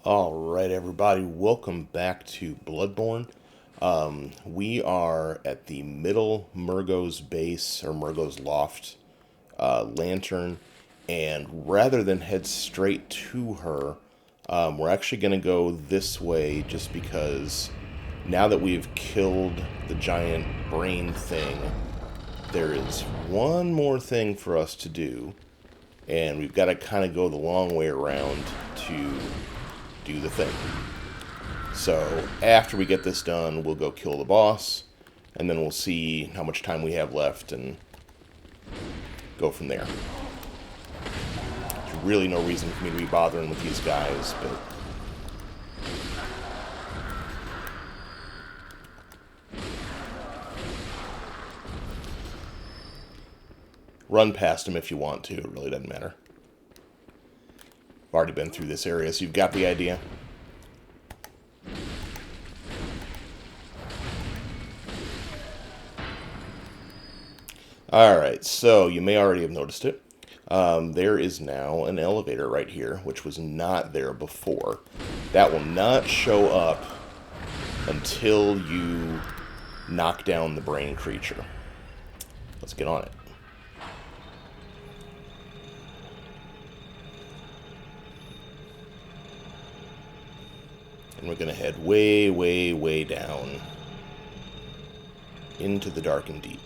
Alright everybody, welcome back to Bloodborne. We are at the middle Mergo's base, or Mergo's loft, lantern, and rather than head straight to her, we're actually going to go this way just because now that we've killed the giant brain thing, there is one more thing for us to do, and we've got to kind of go the long way around to do the thing. So after we get this done, we'll go kill the boss, and then we'll see how much time we have left and go from there. There's really no reason for me to be bothering with these guys, but run past them if you want to. It really doesn't matter. I've already been through this area, so you've got the idea. Alright, so you may already have noticed it. There is now an elevator right here, which was not there before. That will not show up until you knock down the brain creature. Let's get on it. And we're going to head way, way, way down into the dark and deep.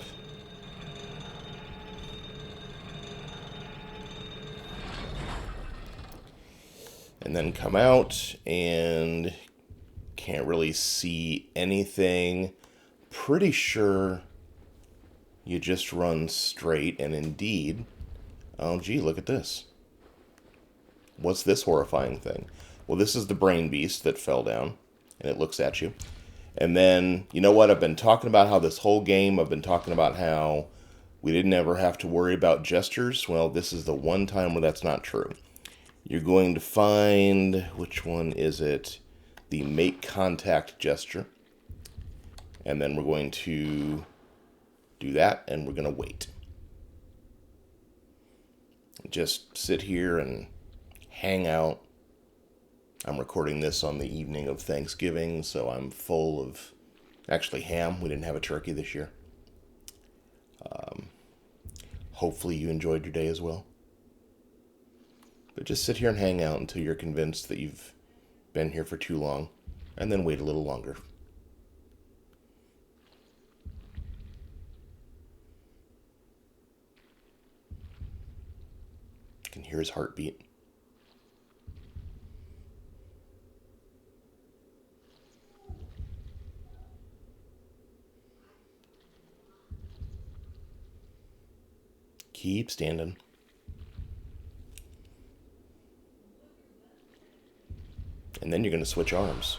And then come out and can't really see anything. Pretty sure you just run straight, and indeed, oh gee, look at this. What's this horrifying thing? Well, this is the brain beast that fell down, and it looks at you. And then, you know what? I've been talking about how this whole game, I've been talking about how we didn't ever have to worry about gestures. Well, this is the one time where that's not true. You're going to find, which one is it? The make contact gesture. And then we're going to do that, and we're going to wait. Just sit here and hang out. I'm recording this on the evening of Thanksgiving, so I'm full of, actually, ham. We didn't have a turkey this year. Hopefully you enjoyed your day as well. But just sit here and hang out until you're convinced that you've been here for too long, and then wait a little longer. You can hear his heartbeat. Keep standing. And then you're going to switch arms.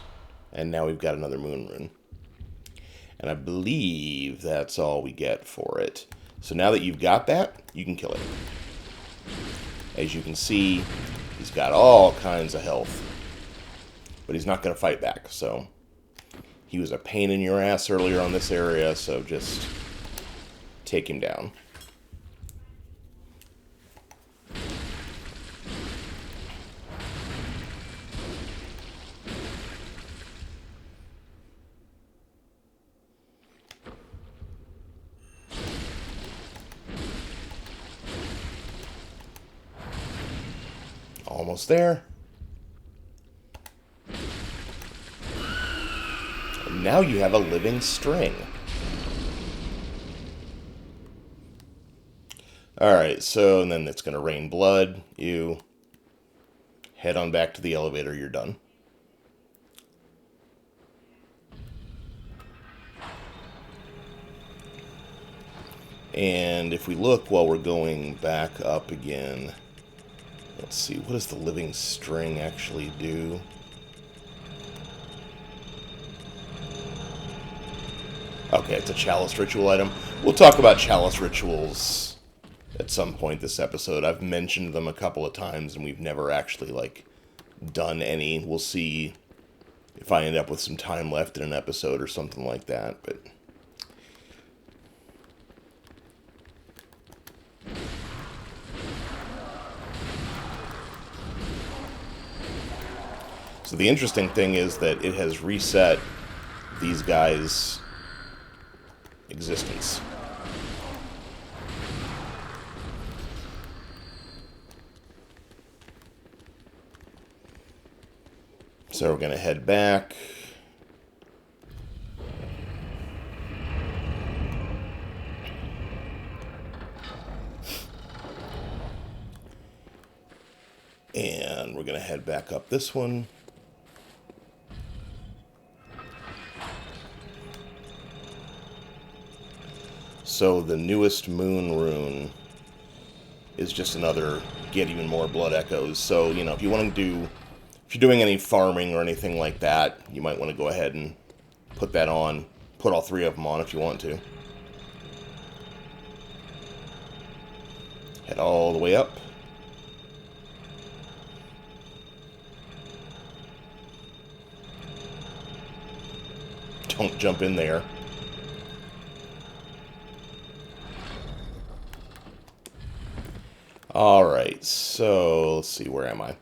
And now we've got another moon rune. And I believe that's all we get for it. So now that you've got that, you can kill it. As you can see, he's got all kinds of health. But he's not going to fight back, so he was a pain in your ass earlier on this area, so just take him down. Almost there. And now you have a living string. Alright, so and then it's going to rain blood. You head on back to the elevator. You're done. And if we look while we're going back up again, let's see, what does the living string actually do? Okay, it's a chalice ritual item. We'll talk about chalice rituals at some point this episode. I've mentioned them a couple of times, and we've never actually, done any. We'll see if I end up with some time left in an episode or something like that, but So the interesting thing is that it has reset these guys' existence. So we're going to head back. And we're going to head back up this one. So the newest moon rune is just another get even more blood echoes. So, you know, if you want to do, if you're doing any farming or anything like that, you might want to go ahead and put that on. Put all three of them on if you want to. Head all the way up. Don't jump in there. Alright, so let's see, where am I?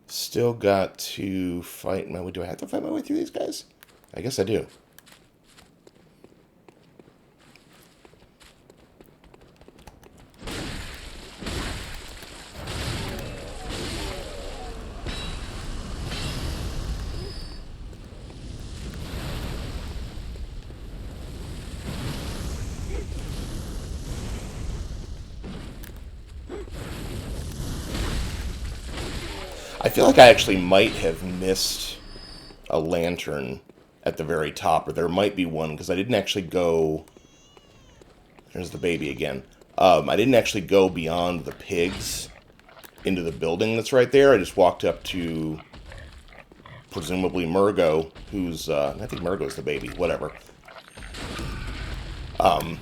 Still got to fight my way. Do I have to fight my way through these guys? I guess I do. I feel like I actually might have missed a lantern at the very top, or there might be one, because I didn't actually go... There's the baby again. I didn't actually go beyond the pigs into the building that's right there. I just walked up to, presumably, Mergo, who's... I think Mergo's the baby, whatever. I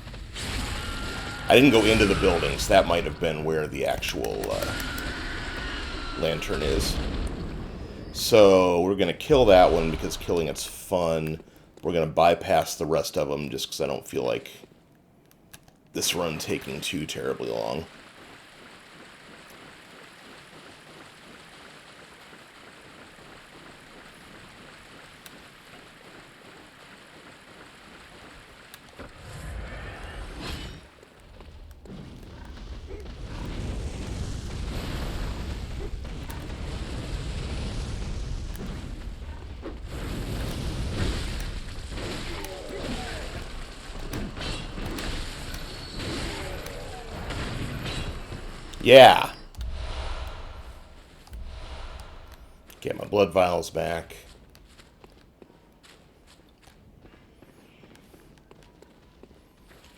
didn't go into the buildings. That might have been where the actual... lantern is. So we're going to kill that one because killing it's fun. We're going to bypass the rest of them just because I don't feel like this run taking too terribly long. Yeah. Get my blood vials back.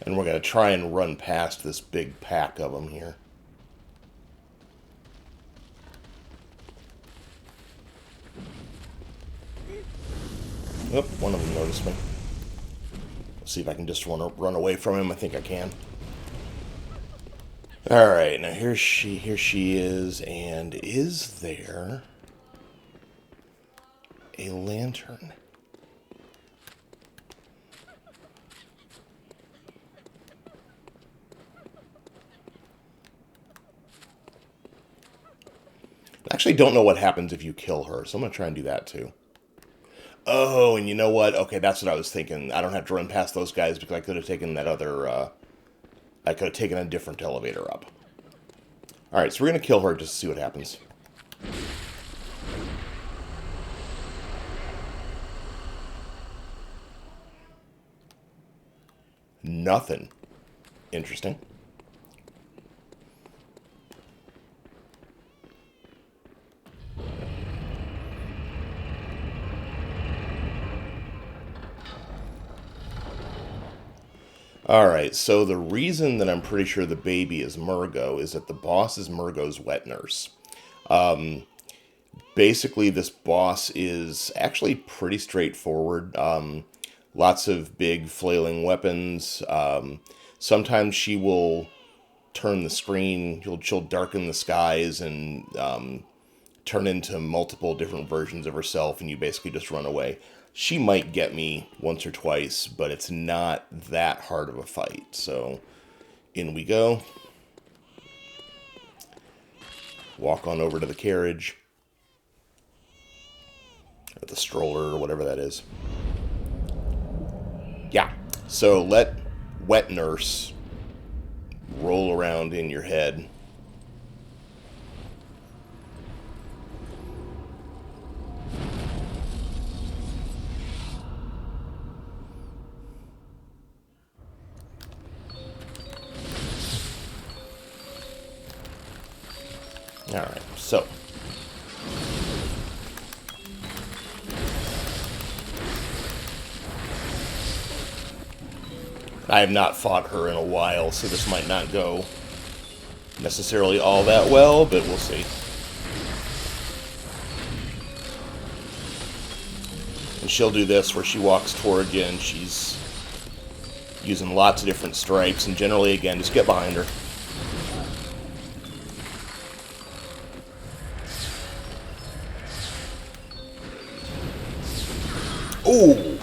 And we're going to try and run past this big pack of them here. Oop, one of them noticed me. Let's see if I can just run away from him. I think I can. Alright, now here she is, and is there a lantern? I actually don't know what happens if you kill her, so I'm going to try and do that too. Oh, and you know what? Okay, that's what I was thinking. I don't have to run past those guys because I could have taken that other, I could have taken a different elevator up. Alright, so we're going to kill her just to see what happens. Nothing. Interesting. Alright, so the reason that I'm pretty sure the baby is Mergo is that the boss is Mergo's wet nurse. Basically, this boss is actually pretty straightforward. Lots of big flailing weapons. Sometimes she will turn the screen, she'll darken the skies and turn into multiple different versions of herself, and you basically just run away. She might get me once or twice, but it's not that hard of a fight. So, in we go. Walk on over to the carriage. Or the stroller, or whatever that is. Yeah. So let Wet Nurse roll around in your head. Alright, so. I have not fought her in a while, so this might not go necessarily all that well, but we'll see. And she'll do this where she walks toward you and she's using lots of different strikes, and generally, again, just get behind her. Ooh!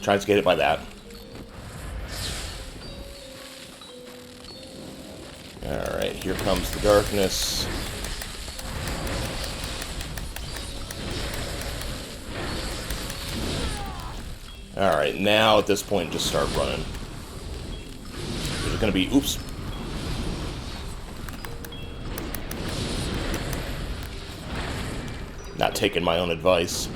Tries to get hit by that. Alright, here comes the darkness. Alright, now at this point, just start running. There's going to be... Oops. Not taking my own advice.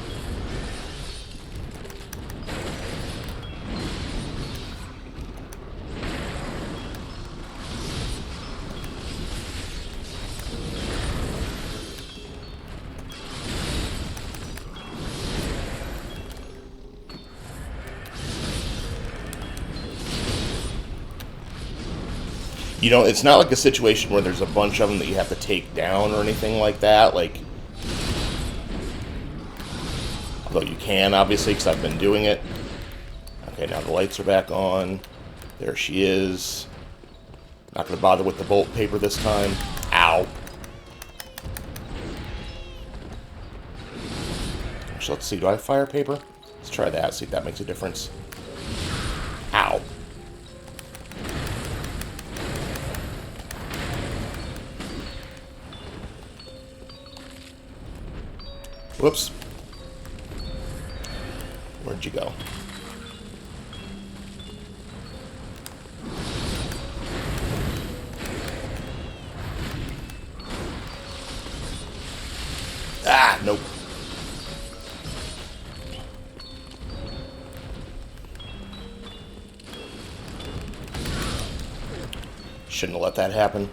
You know, it's not like a situation where there's a bunch of them that you have to take down or anything like that. Like, although you can, obviously, because I've been doing it. Okay, now the lights are back on. There she is. Not going to bother with the bolt paper this time. Ow. Actually, let's see. Do I have fire paper? Let's try that, see if that makes a difference. Ow. Whoops. Where'd you go? Ah, nope. Shouldn't have let that happen.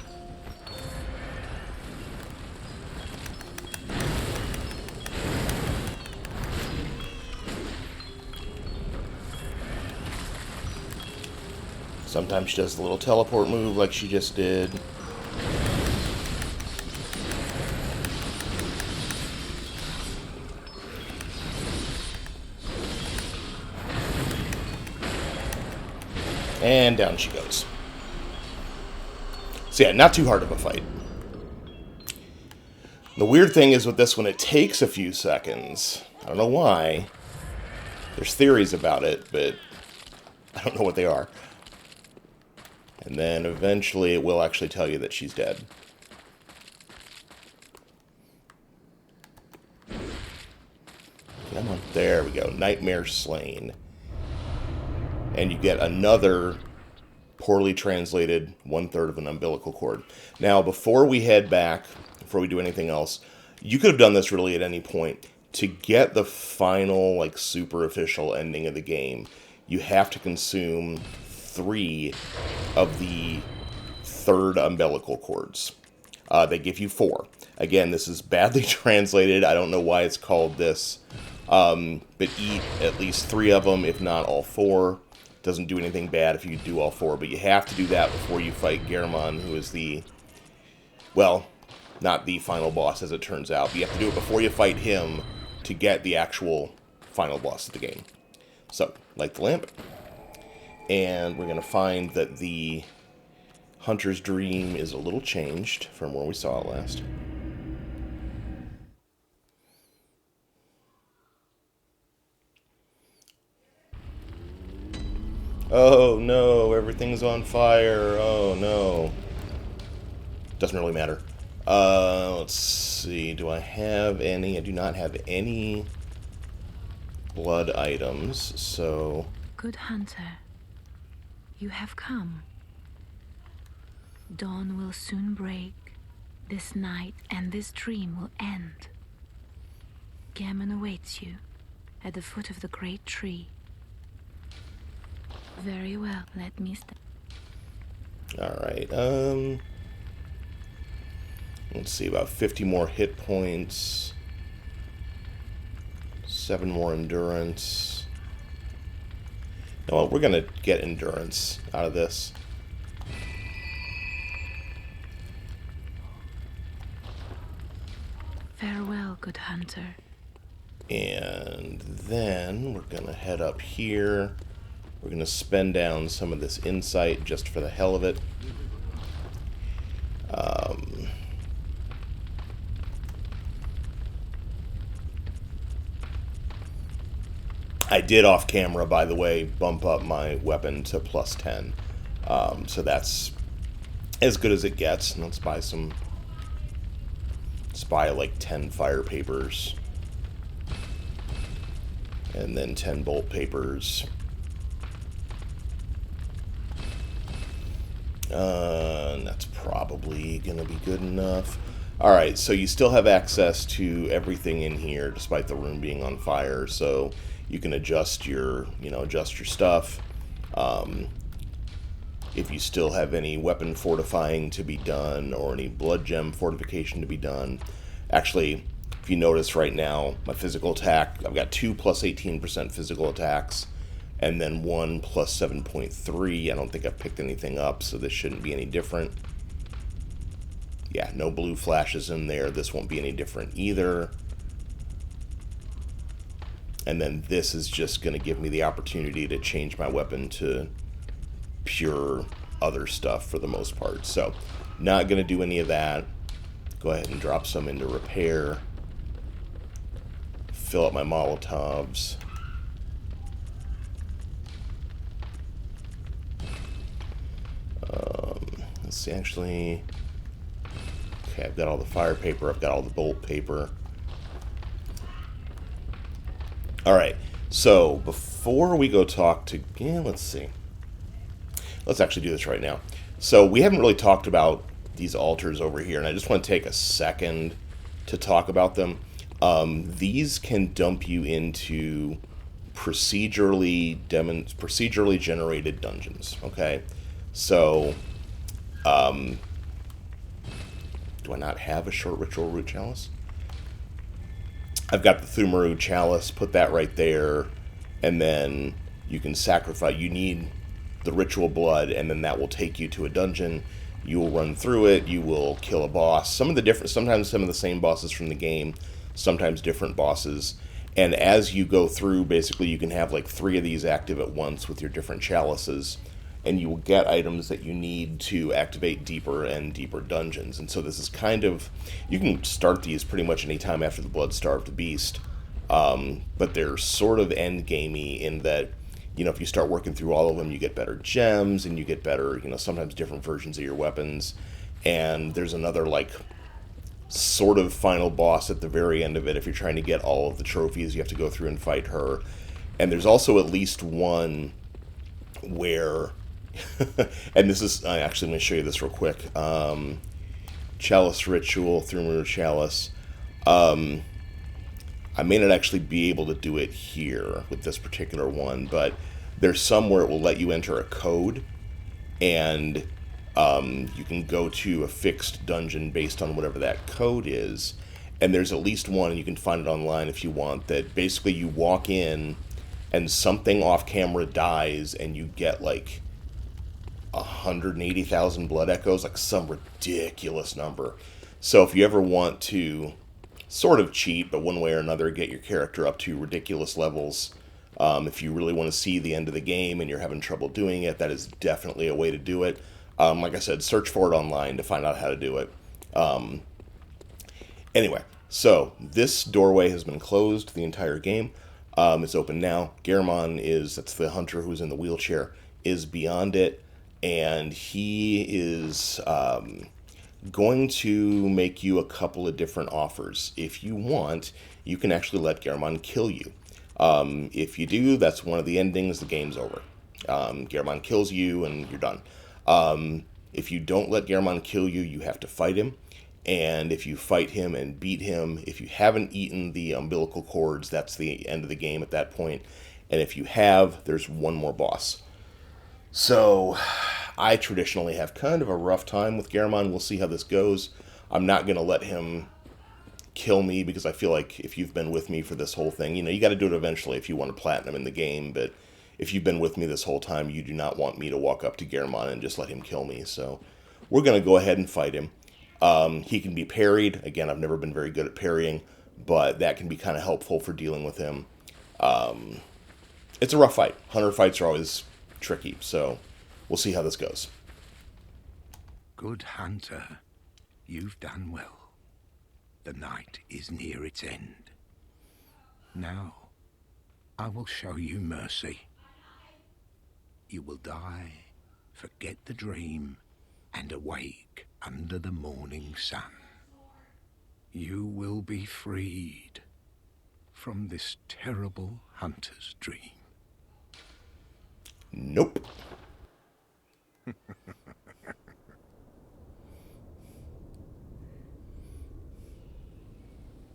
Sometimes she does the little teleport move like she just did. And down she goes. So yeah, not too hard of a fight. The weird thing is with this one, it takes a few seconds. I don't know why. There's theories about it, but I don't know what they are. And then eventually it will actually tell you that she's dead. Come on. There we go. Nightmarish slain. And you get another poorly translated 1/3 of an umbilical cord. Now, before we head back, before we do anything else, you could have done this really at any point. To get the final, like, super official ending of the game, you have to consume 3 of the 3rd umbilical cords. They give you 4. Again, this is badly translated. I don't know why it's called this. But eat at least 3 of them, if not all 4. Doesn't do anything bad if you do all 4, but you have to do that before you fight Yharnam, who is the... Well, not the final boss, as it turns out. But you have to do it before you fight him to get the actual final boss of the game. So, light the lamp. And we're going to find that the Hunter's Dream is a little changed from where we saw it last. Oh no, everything's on fire. Oh no. Doesn't really matter. Let's see. Do I have any? I do not have any blood items, so... Good hunter, you have come. Dawn will soon break. This night and this dream will end. Gammon awaits you at the foot of the great tree. Very well, let me start. Alright, let's see, about 50 more hit points. 7 more endurance. Well, we're gonna get endurance out of this. Farewell, good hunter. And then we're gonna head up here. We're gonna spend down some of this insight just for the hell of it. I did off camera, by the way, bump up my weapon to plus 10. So that's as good as it gets. And let's buy some... Let's buy like 10 fire papers. And then 10 bolt papers. And that's probably going to be good enough. Alright, so you still have access to everything in here, despite the room being on fire. So you can adjust your, adjust your stuff. If you still have any weapon fortifying to be done, or any blood gem fortification to be done. Actually, if you notice right now, my physical attack, I've got 2 plus 18% physical attacks, and then 1 plus 7.3. I don't think I've picked anything up, so this shouldn't be any different. Yeah, no blue flashes in there. This won't be any different either. And then this is just going to give me the opportunity to change my weapon to pure other stuff for the most part. So, not going to do any of that. Go ahead and drop some into repair. Fill up my Molotovs. Let's see, actually... Okay, I've got all the fire paper. I've got all the bolt paper. Alright, so before we go talk to... Yeah, let's see. Let's actually do this right now. So we haven't really talked about these altars over here, and I just want to take a second to talk about them. These can dump you into procedurally generated dungeons, okay? So, do I not have a short ritual root chalice? I've got the Thumaru chalice, put that right there, and then you can sacrifice, you need the ritual blood, and then that will take you to a dungeon. You will run through it, you will kill a boss. Sometimes some of the same bosses from the game, sometimes different bosses. And as you go through, basically you can have like 3 of these active at once with your different chalices, and you will get items that you need to activate deeper and deeper dungeons. And so this is kind of, you can start these pretty much any time after the Blood-Starved Beast, but they're sort of endgamey in that, if you start working through all of them, you get better gems, and you get better, sometimes different versions of your weapons. And there's another, like, sort of final boss at the very end of it. If you're trying to get all of the trophies, you have to go through and fight her. And there's also at least one where... and this is... Actually, let me show you this real quick. Chalice Ritual, Thumaru Chalice. I may not actually be able to do it here with this particular one, but there's some where it will let you enter a code, and you can go to a fixed dungeon based on whatever that code is. And there's at least one, and you can find it online if you want, that basically you walk in and something off camera dies and you get like 180,000 blood echoes, like some ridiculous number. So if you ever want to sort of cheat, but one way or another get your character up to ridiculous levels, if you really want to see the end of the game and you're having trouble doing it, that is definitely a way to do it. Like I said, search for it online to find out how to do it. Anyway, so this doorway has been closed the entire game. It's open now. Garamon that's the hunter who's in the wheelchair, is beyond it, and he is going to make you a couple of different offers. If you want, you can actually let Garamon kill you. If you do, that's one of the endings. The game's over. Gehrman kills you, and you're done. If you don't let Gehrman kill you, you have to fight him. And if you fight him and beat him, if you haven't eaten the umbilical cords, that's the end of the game at that point. And if you have, there's one more boss. So I traditionally have kind of a rough time with Gehrman. We'll see how this goes. I'm not going to let him kill me because I feel like if you've been with me for this whole thing, you got to do it eventually if you want to platinum in the game. But if you've been with me this whole time, you do not want me to walk up to Gehrman and just let him kill me. So we're going to go ahead and fight him. He can be parried. Again, I've never been very good at parrying, but that can be kind of helpful for dealing with him. It's a rough fight. Hunter fights are always tricky, so we'll see how this goes. Good hunter, you've done well. The night is near its end. Now, I will show you mercy. You will die, forget the dream, and awake under the morning sun. You will be freed from this terrible hunter's dream. Nope.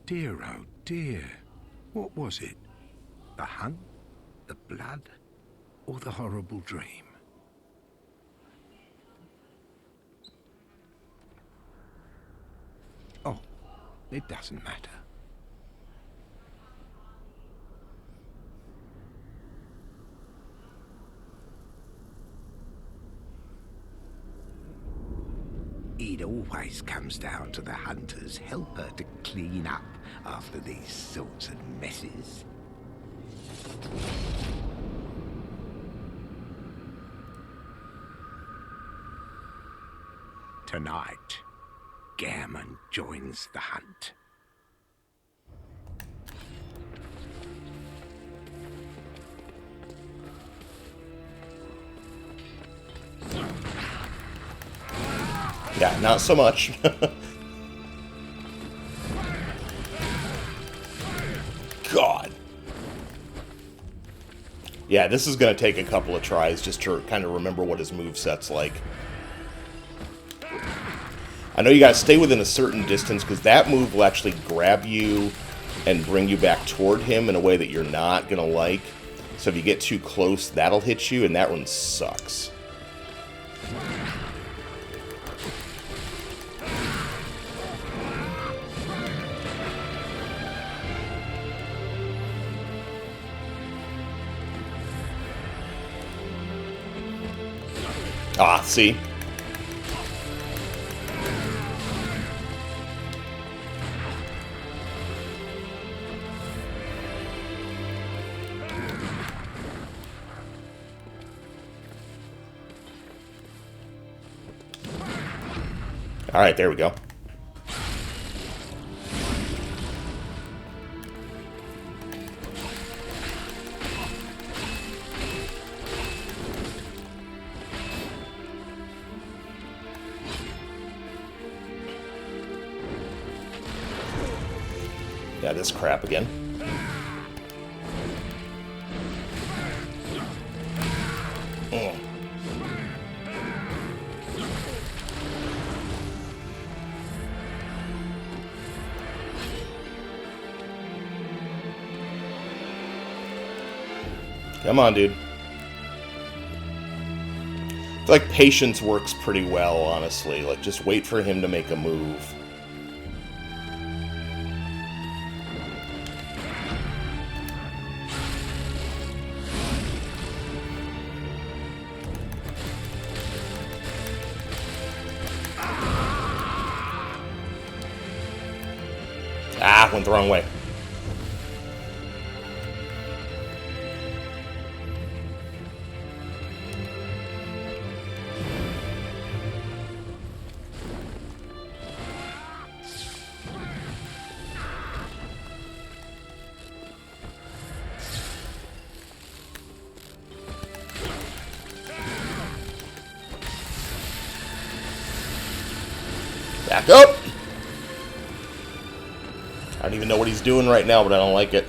Dear, oh dear, what was it? The hunt, the blood, or the horrible dream? Oh, it doesn't matter. It always comes down to the hunter's helper to clean up after these sorts of messes. Tonight, Gehrman joins the hunt. Yeah, not so much. God. Yeah, this is going to take a couple of tries just to kind of remember what his moveset's like. I know you got to stay within a certain distance because that move will actually grab you and bring you back toward him in a way that you're not going to like. So if you get too close, that'll hit you, and that one sucks. Ah, see? All right, there we go. Yeah, this crap again. Mm. Come on, dude. I feel like patience works pretty well, honestly. Like, just wait for him to make a move. Ah, went the wrong way. Back up! I don't even know what he's doing right now, but I don't like it.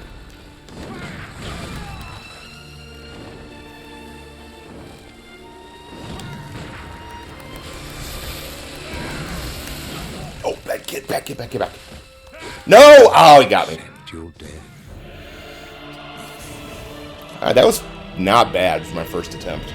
back, get back, get back. No! Oh, he got me. That was not bad for my first attempt.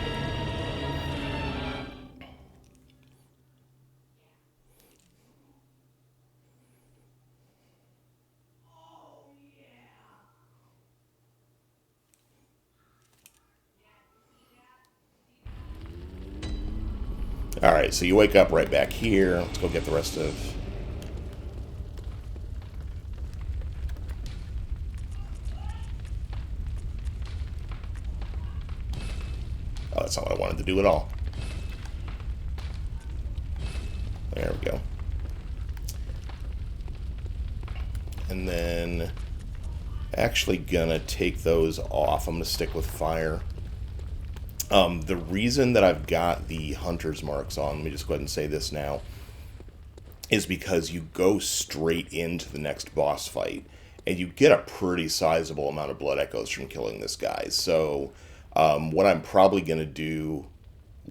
Alright, so you wake up right back here. Let's go get the rest of... Oh, that's not what I wanted to do at all. There we go. And then... actually gonna take those off. I'm gonna stick with fire. The reason that I've got the hunter's marks on, let me just go ahead and say this now, is because you go straight into the next boss fight, and you get a pretty sizable amount of blood echoes from killing this guy. So, what I'm probably going to do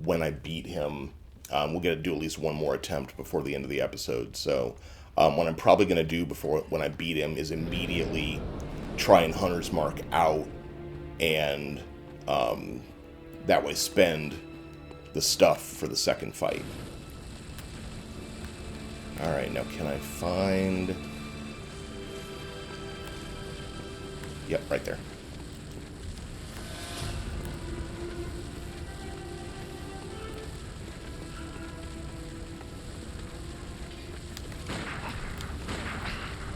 when I beat him, we're going to do at least one more attempt before the end of the episode. So, what I'm probably going to do when I beat him is immediately try and hunter's mark out, and that way spend the stuff for the second fight. Alright, now can I find... Yep, right there.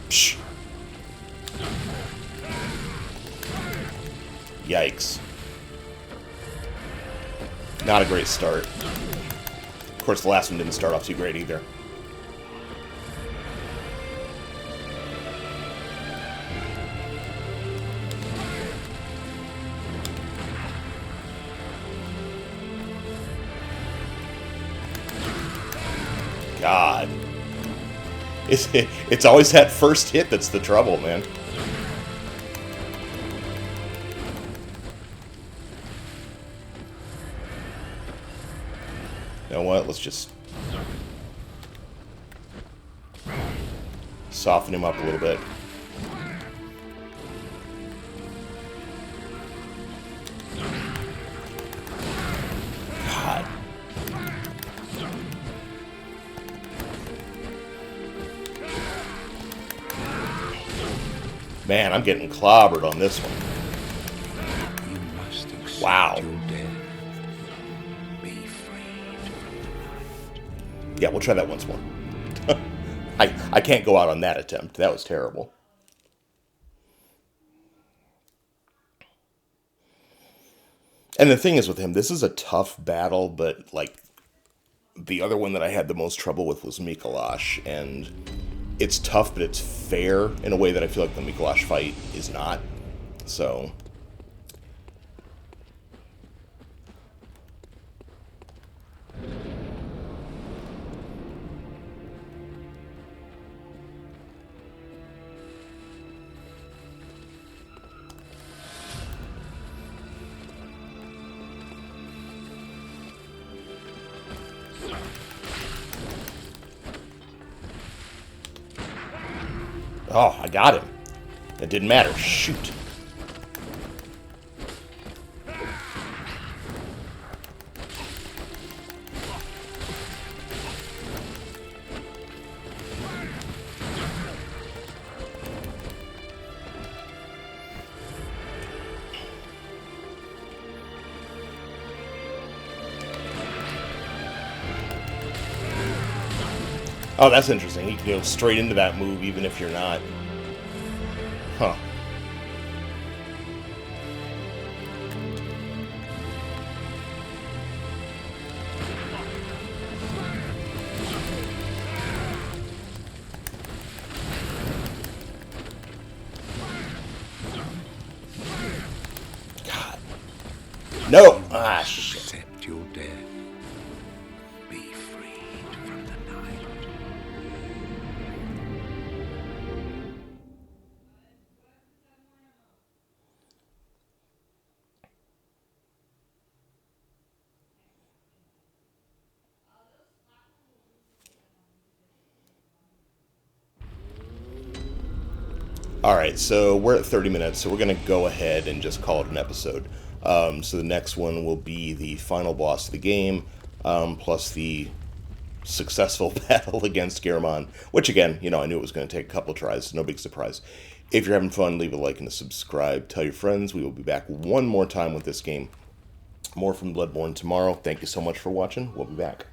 Psh. Yikes. Not a great start. Of course, the last one didn't start off too great either. God. It's always that first hit that's the trouble, man. You know what? Let's just soften him up a little bit. God. Man, I'm getting clobbered on this one. Wow. Yeah, we'll try that once more. I can't go out on that attempt. That was terrible. And the thing is with him, this is a tough battle, but, like, the other one that I had the most trouble with was Mikolash, and it's tough, but it's fair in a way that I feel like the Mikolash fight is not. So... Oh, I got him. It didn't matter. Shoot. Oh, that's interesting. You can go straight into that move even if you're not. Huh. God. No! Ah, shit. Accept your death. Be freed from the night. Alright, so we're at 30 minutes, so we're going to go ahead and just call it an episode. So the next one will be the final boss of the game, plus the successful battle against Garamond, which again, you know, I knew it was going to take a couple tries, no big surprise. If you're having fun, leave a like and a subscribe. Tell your friends. We will be back one more time with this game. More from Bloodborne tomorrow. Thank you so much for watching. We'll be back.